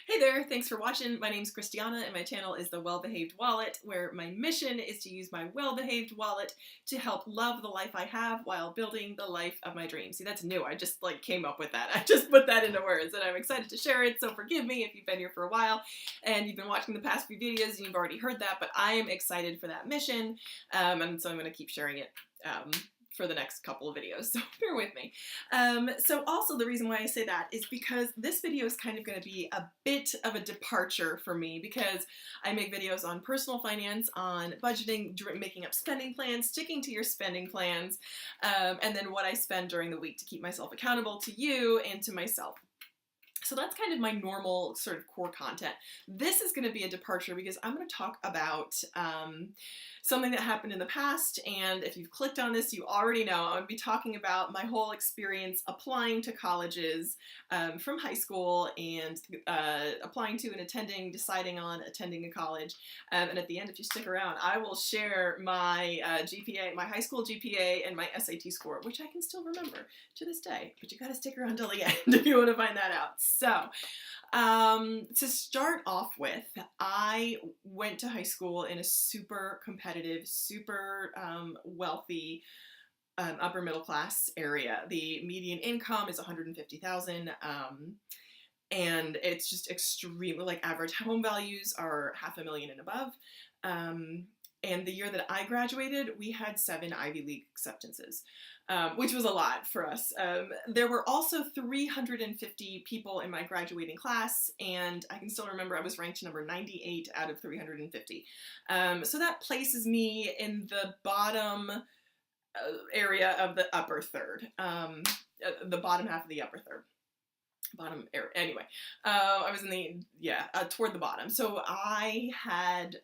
Hey there, thanks for watching. My name's Christiana and my channel is The Well-Behaved Wallet, where my mission is to use my well-behaved wallet to help love the life I have while building the life of my dreams. See, that's new. I just came up with that. I just put that into words and I'm excited to share it, so forgive me if you've been here for a while and you've been watching the past few videos and you've already heard that, but I am excited for that mission, and so I'm going to keep sharing it for the next couple of videos, so bear with me. So also the reason why I say that is because this video is kind of going to be a bit of a departure for me, because I make videos on personal finance, on budgeting, making up spending plans, sticking to your spending plans, and then what I spend during the week to keep myself accountable to you and to myself. So that's kind of my normal sort of core content. This is going to be a departure because I'm going to talk about something that happened in the past, and if you've clicked on this, you already know I'm going to be talking about my whole experience applying to colleges from high school and applying to and attending, deciding on attending a college. And at the end, if you stick around, I will share my GPA, my high school GPA, and my SAT score, which I can still remember to this day, but you got to stick around till the end if you want to find that out. So, to start off with, I went to high school in a super competitive, super wealthy, upper middle class area. The median income is $150,000, and it's just extremely, average home values are $500,000 and above. And the year that I graduated, we had 7 Ivy League acceptances, which was a lot for us. There were also 350 people in my graduating class, and I can still remember I was ranked number 98 out of 350. So that places me in the bottom area of the upper third, the bottom half of the upper third. Bottom area. Anyway, I was in the, toward the bottom. So I had,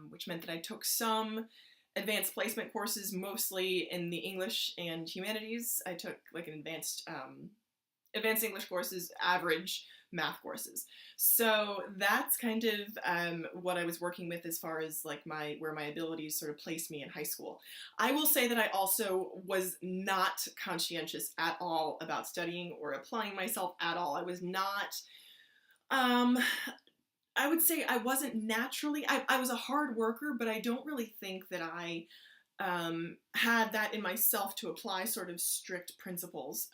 which meant that I took some advanced placement courses, mostly in the English and humanities. I took an advanced English courses, average math courses. So that's kind of what I was working with as far as where my abilities sort of placed me in high school. I will say that I also was not conscientious at all about studying or applying myself at all. I was not, I would say I wasn't naturally, I was a hard worker, but I don't really think that I had that in myself to apply sort of strict principles,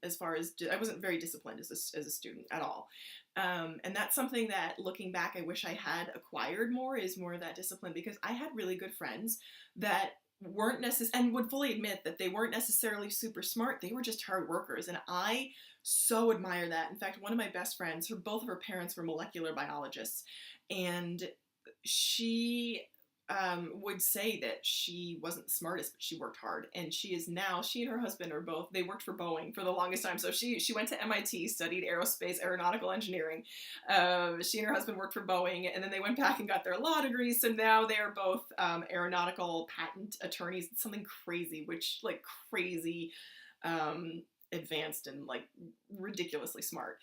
as far as, I wasn't very disciplined as a student at all. And that's something that, looking back, I wish I had acquired more, is more of that discipline, because I had really good friends that weren't and would fully admit that they weren't necessarily super smart, they were just hard workers, and I so admire that. In fact, one of my best friends, both of her parents were molecular biologists, and she would say that she wasn't the smartest, but she worked hard. And she and her husband are both, they worked for Boeing for the longest time. So she went to MIT, studied aeronautical engineering. She and her husband worked for Boeing, and then they went back and got their law degrees. So now they are both aeronautical patent attorneys. It's something crazy, crazy advanced and ridiculously smart.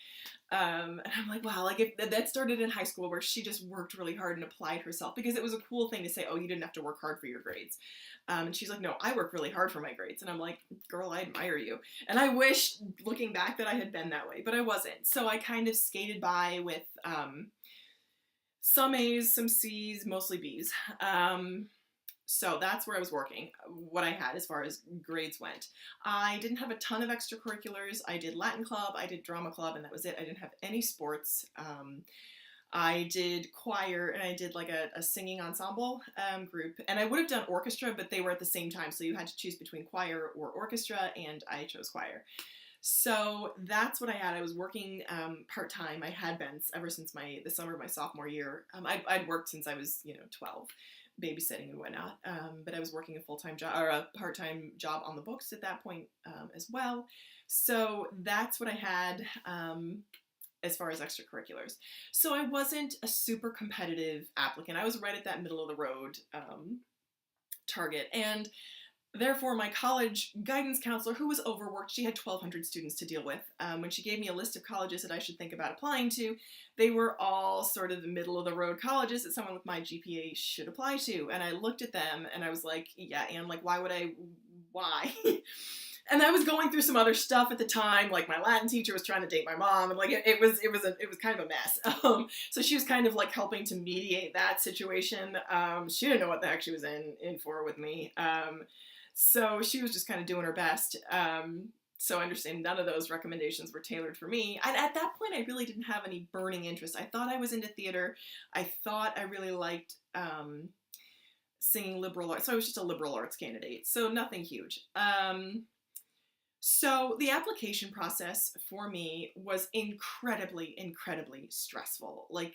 And I'm like, wow, that started in high school, where she just worked really hard and applied herself, because it was a cool thing to say, oh, you didn't have to work hard for your grades. And she's like, no, I work really hard for my grades. And I'm like, girl, I admire you. And I wish, looking back, that I had been that way, but I wasn't. So I kind of skated by with some A's, some C's, mostly B's. So that's where I was working, what I had as far as grades went. I didn't have a ton of extracurriculars. I did Latin club, I did drama club, and that was it. I didn't have any sports. I did choir, and I did a singing ensemble group. And I would have done orchestra, but they were at the same time, so you had to choose between choir or orchestra, and I chose choir. So that's what I had. I was working part-time. I had been ever since the summer of my sophomore year. I'd worked since I was 12. Babysitting and whatnot, but I was working a full-time job, or a part-time job on the books at that point as well. So that's what I had as far as extracurriculars. So I wasn't a super competitive applicant. I was right at that middle of the road target, and therefore my college guidance counselor, who was overworked, she had 1,200 students to deal with. When she gave me a list of colleges that I should think about applying to, they were all sort of the middle of the road colleges that someone with my GPA should apply to. And I looked at them and I was like, yeah, and why? And I was going through some other stuff at the time, like my Latin teacher was trying to date my mom, and like it was kind of a mess. So she was kind of like helping to mediate that situation. She didn't know what the heck she was in for with me. So she was just kind of doing her best. So I understand none of those recommendations were tailored for me. And at that point, I really didn't have any burning interest. I thought I was into theater. I thought I really liked singing liberal arts. So I was just a liberal arts candidate. So nothing huge. So the application process for me was incredibly, incredibly stressful. Like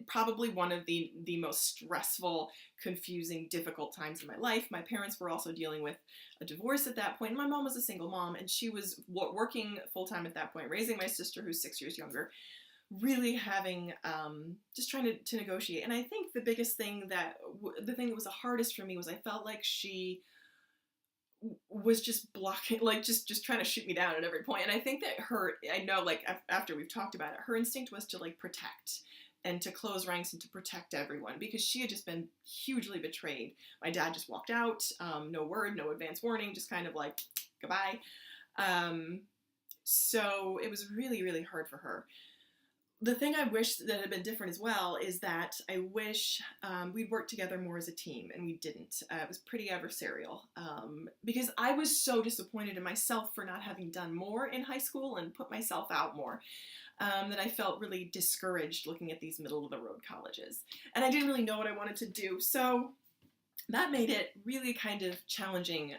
probably one of the most stressful, confusing, difficult times in my life. My parents were also dealing with a divorce at that point. My mom was a single mom, and she was working full-time at that point, raising my sister who's 6 years younger, really having, just trying to negotiate. And I think the biggest thing the thing that was the hardest for me was I felt like she was just blocking, like just trying to shoot me down at every point. And I think that I know like after we've talked about it, her instinct was to like protect and to close ranks and to protect everyone, because she had just been hugely betrayed. My dad just walked out, no word, no advance warning, just kind of like goodbye. So it was really, really hard for her. The thing I wish that had been different as well is that I wish we'd worked together more as a team, and we didn't. It was pretty adversarial because I was so disappointed in myself for not having done more in high school and put myself out more, that I felt really discouraged looking at these middle-of-the-road colleges. And I didn't really know what I wanted to do, so that made it really kind of challenging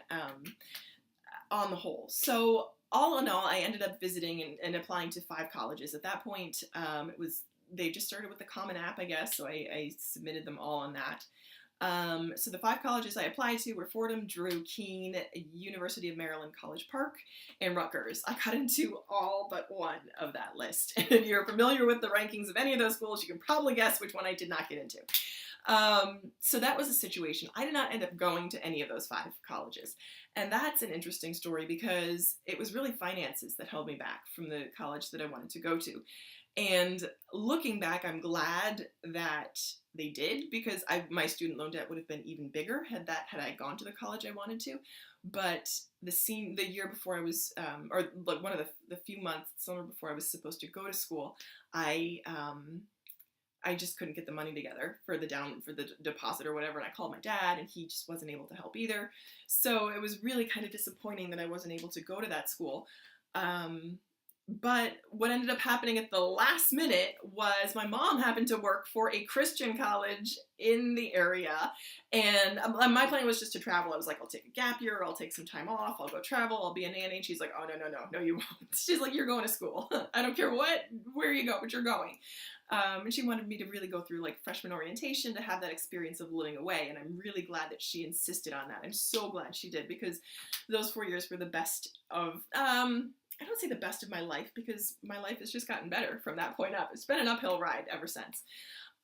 on the whole. So all in all, I ended up visiting and applying to 5 colleges. At that point, they just started with the Common App, I guess, so I submitted them all on that. So the 5 colleges I applied to were Fordham, Drew, Keene, University of Maryland, College Park, and Rutgers. I got into all but one of that list. And if you're familiar with the rankings of any of those schools, you can probably guess which one I did not get into. So that was a situation. I did not end up going to any of those 5 colleges. And that's an interesting story because it was really finances that held me back from the college that I wanted to go to. And looking back, I'm glad that they did, because my student loan debt would have been even bigger had I gone to the college I wanted to. But the year before I was, or like one of the few months, summer before I was supposed to go to school, I just couldn't get the money together for the deposit or whatever, and I called my dad, and he just wasn't able to help either. So it was really kind of disappointing that I wasn't able to go to that school. But what ended up happening at the last minute was my mom happened to work for a Christian college in the area, and my plan was just to travel. I was like, I'll take a gap year, I'll take some time off, I'll go travel, I'll be a nanny. And she's like, oh, no, you won't. She's like, you're going to school. I don't care where you go, but you're going. And she wanted me to really go through like freshman orientation to have that experience of living away, and I'm really glad that she insisted on that. I'm so glad she did, because those 4 years were the best of, I don't say the best of my life, because my life has just gotten better from that point up. It's been an uphill ride ever since,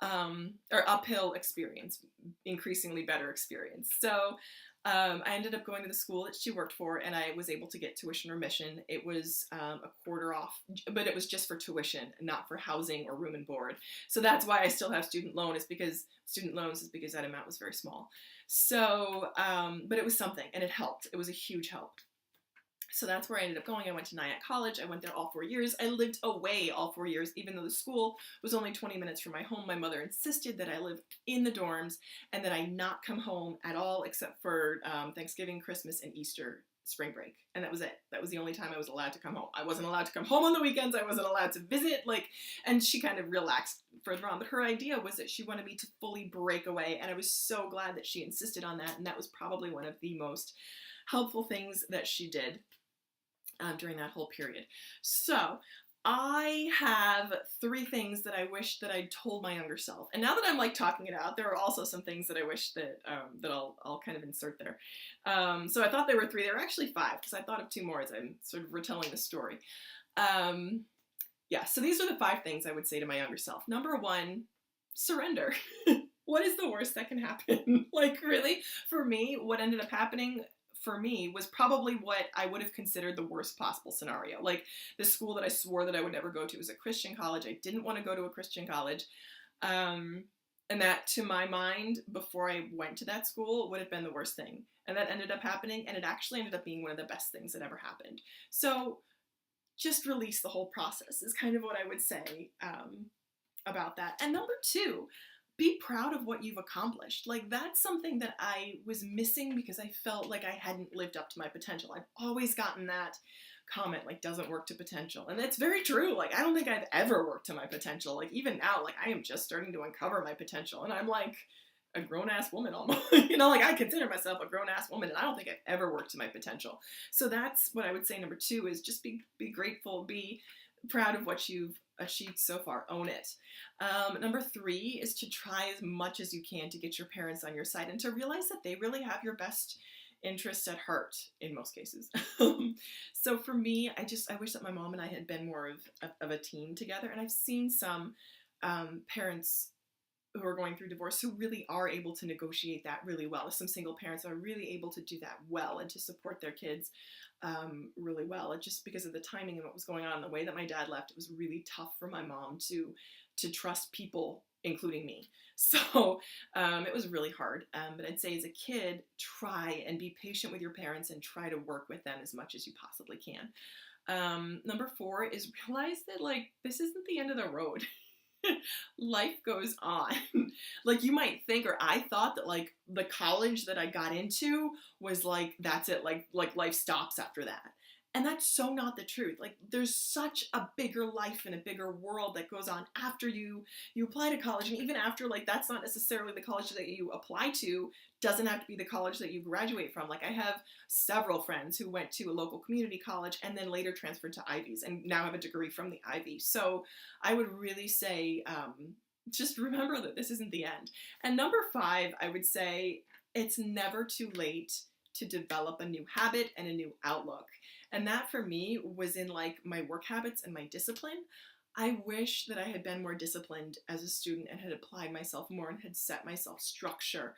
or uphill experience, increasingly better experience. So I ended up going to the school that she worked for, and I was able to get tuition remission. It was a quarter off, but it was just for tuition, not for housing or room and board. So that's why I still have student loans, is because that amount was very small. So, but it was something, and it helped. It was a huge help. So that's where I ended up going. I went to Nyack College. I went there all 4 years. I lived away all 4 years, even though the school was only 20 minutes from my home. My mother insisted that I live in the dorms and that I not come home at all except for Thanksgiving, Christmas, and Easter spring break. And that was it. That was the only time I was allowed to come home. I wasn't allowed to come home on the weekends. I wasn't allowed to visit, and she kind of relaxed further on. But her idea was that she wanted me to fully break away, and I was so glad that she insisted on that, and that was probably one of the most helpful things that she did during that whole period. So I have 3 things that I wish that I'd told my younger self. And now that I'm like talking it out, there are also some things that I wish that I'll kind of insert there. So I thought there were 3. There were actually 5, because I thought of 2 more as I'm sort of retelling the story. Yeah, so these are the 5 things I would say to my younger self. Number 1, surrender. What is the worst that can happen? Like, really, for me, what ended up happening for me was probably what I would have considered the worst possible scenario. Like, the school that I swore that I would never go to was a Christian college. I didn't want to go to a Christian college. And that, to my mind, before I went to that school, would have been the worst thing. and that ended up happening, and it actually ended up being one of the best things that ever happened. So just release the whole process is kind of what I would say about that. And number two, be proud of what you've accomplished. Like, that's something that I was missing because I felt like I hadn't lived up to my potential. I've always gotten that comment, like, doesn't work to potential. And it's very true. Like, I don't think I've ever worked to my potential. Like, even now, like, I am just starting to uncover my potential. And I'm like a grown-ass woman almost. You know, like, I consider myself a grown-ass woman, and I don't think I've ever worked to my potential. So that's what I would say number two is just be grateful, be proud of what you've achieved so far, own it. Number three is to try as much as you can to get your parents on your side and to realize that they really have your best interests at heart in most cases. So for me, I wish that my mom and I had been more of a team together, and I've seen some parents who are going through divorce who really are able to negotiate that really well. Some single parents are really able to do that well and to support their kids really well. And just because of the timing and what was going on, the way that my dad left, it was really tough for my mom to trust people, including me. So it was really hard. But I'd say as a kid, try and be patient with your parents and try to work with them as much as you possibly can. Number four is realize that, like, this isn't the end of the road. Life goes on. Like, you might think, or I thought that, like, the college that I got into was like, that's it, like life stops after that. And that's so not the truth. Like, there's such a bigger life and a bigger world that goes on after you apply to college. And even after, like, that's not necessarily the college that you apply to, doesn't have to be the college that you graduate from. Like, I have several friends who went to a local community college and then later transferred to Ivies and now have a degree from the Ivy. So I would really say, just remember that this isn't the end. And number five, I would say it's never too late to develop a new habit and a new outlook. And that for me was in, like, my work habits and my discipline. I wish that I had been more disciplined as a student and had applied myself more and had set myself structure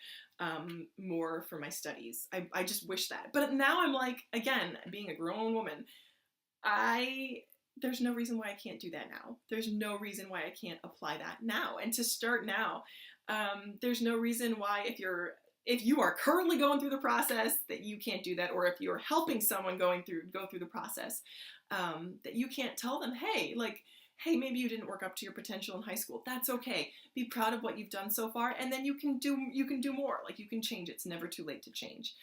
more for my studies. I just wish that. But now I'm like, again, being a grown woman, there's no reason why I can't do that now. There's no reason why I can't apply that now. And to start now, there's no reason why if you are currently going through the process that you can't do that, or if you're helping someone go through the process, that you can't tell them, hey, maybe you didn't work up to your potential in high school. That's okay. Be proud of what you've done so far, and then you can do more. Like, you can change. It's never too late to change.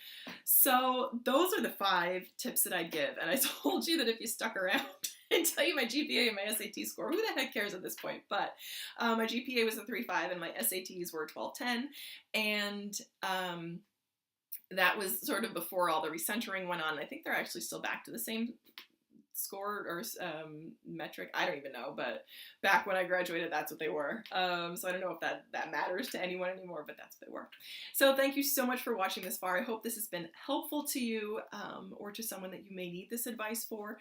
So those are the 5 tips that I'd give. And I told you that if you stuck around and tell you my GPA and my SAT score, who the heck cares at this point? But my GPA was a 3.5 and my SATs were 12.10, and that was sort of before all the recentering went on. I think they're actually still back to the same score or metric. I don't even know, but back when I graduated, that's what they were. So I don't know if that matters to anyone anymore, but that's what they were. So thank you so much for watching this far. I hope this has been helpful to you or to someone that you may need this advice for.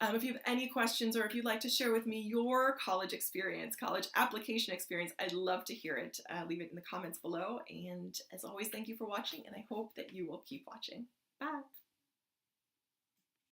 If you have any questions, or if you'd like to share with me your college experience, college application experience, I'd love to hear it. Leave it in the comments below. And as always, thank you for watching, and I hope that you will keep watching. Bye.